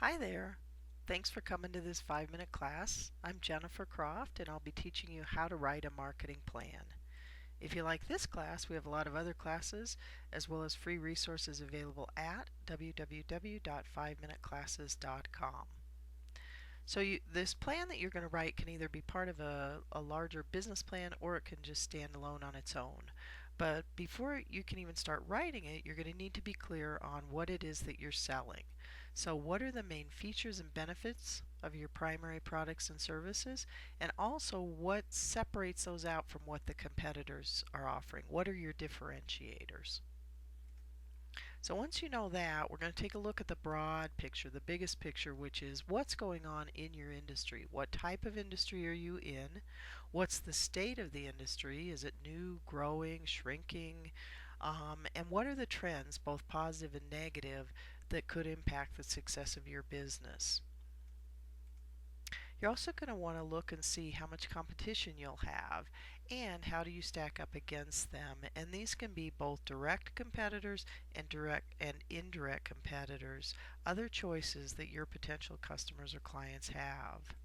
Hi there. Thanks for coming to this 5-minute class. I'm Jennifer Croft and I'll be teaching you how to write a marketing plan. If you like this class, we have a lot of other classes as well as free resources available at www.5minuteclasses.com. This plan that you're going to write can either be part of a larger business plan or it can just stand alone on its own. But before you can even start writing it, you're going to need to be clear on what it is that you're selling. So what are the main features and benefits of your primary products and services? And also what separates those out from what the competitors are offering? What are your differentiators? So once you know that, we're going to take a look at the broad picture, the biggest picture, which is what's going on in your industry. What type of industry are you in? What's the state of the industry? Is it new, growing, shrinking? And what are the trends, both positive and negative, that could impact the success of your business? You're also going to want to look and see how much competition you'll have and how do you stack up against them. And these can be both direct competitors and direct and indirect competitors, other choices that your potential customers or clients have.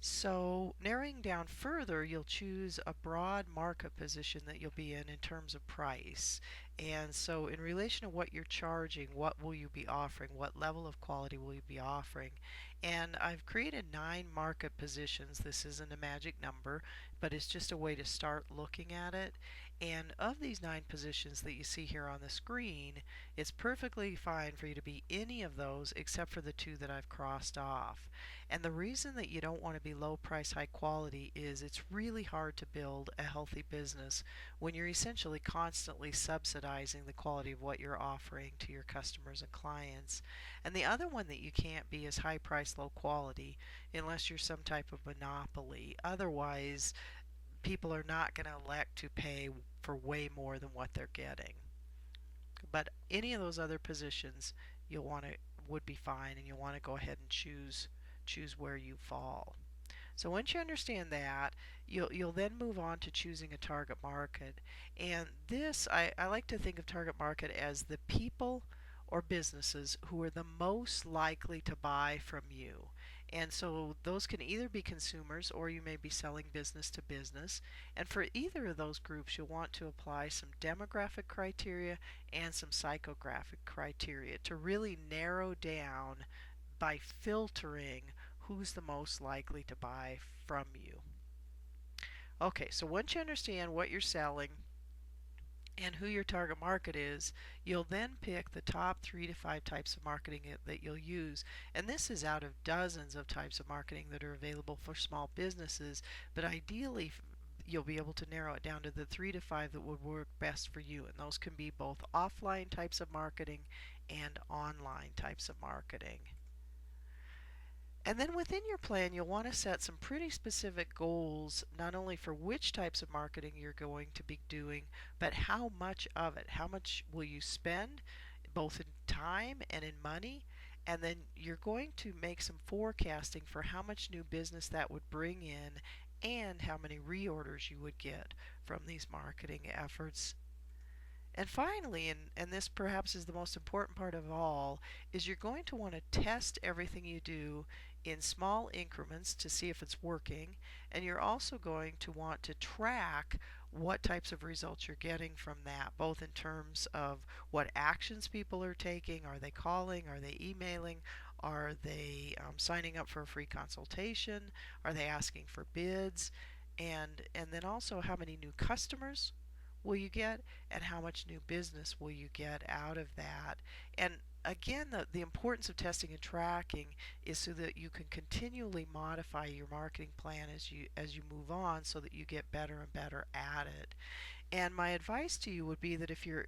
So narrowing down further, you'll choose a broad market position that you'll be in terms of price. And so in relation to what you're charging, what will you be offering? What level of quality will you be offering? And I've created 9 market positions. This isn't a magic number, but it's just a way to start looking at it. And of these 9 positions that you see here on the screen, it's perfectly fine for you to be any of those except for the 2 that I've crossed off. And the reason that you don't want to be low price, high quality is it's really hard to build a healthy business when you're essentially constantly subsidizing the quality of what you're offering to your customers and clients. And the other one that you can't be is high price, low quality unless you're some type of monopoly. Otherwise, people are not going to elect to pay for way more than what they're getting. But any of those other positions you'll want to would be fine, and you'll want to go ahead and choose where you fall. So once you understand that, you'll then move on to choosing a target market. And this, I like to think of target market as the people or businesses who are the most likely to buy from you. And so those can either be consumers or you may be selling business to business. And for either of those groups, you'll want to apply some demographic criteria and some psychographic criteria to really narrow down by filtering who's the most likely to buy from you. Okay, so once you understand what you're selling and who your target market is, you'll then pick the top 3 to 5 types of marketing that you'll use. And this is out of dozens of types of marketing that are available for small businesses, but ideally you'll be able to narrow it down to the 3 to 5 that would work best for you. And those can be both offline types of marketing and online types of marketing. And then within your plan, you'll want to set some pretty specific goals, not only for which types of marketing you're going to be doing, but how much of it. How much will you spend, both in time and in money? And then you're going to make some forecasting for how much new business that would bring in and how many reorders you would get from these marketing efforts. And finally, and this perhaps is the most important part of all, is you're going to want to test everything you do in small increments to see if it's working. And you're also going to want to track what types of results you're getting from that, both in terms of what actions people are taking. Are they calling? Are they emailing? Are they signing up for a free consultation? Are they asking for bids? And then also how many new customers will you get and how much new business will you get out of that. And again, the importance of testing and tracking is so that you can continually modify your marketing plan as you move on so that you get better and better at it. And my advice to you would be that if you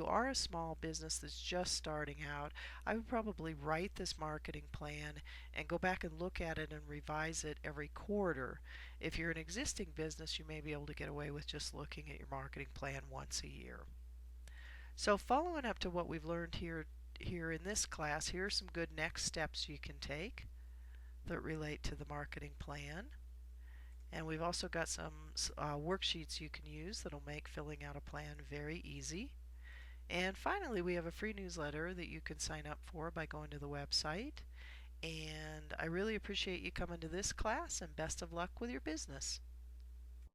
are a small business that's just starting out, I would probably write this marketing plan and go back and look at it and revise it every quarter. If you're an existing business, you may be able to get away with just looking at your marketing plan once a year. So following up to what we've learned here in this class, here are some good next steps you can take that relate to the marketing plan. And we've also got some worksheets you can use that'll make filling out a plan very easy. And finally, we have a free newsletter that you can sign up for by going to the website. And I really appreciate you coming to this class, and best of luck with your business.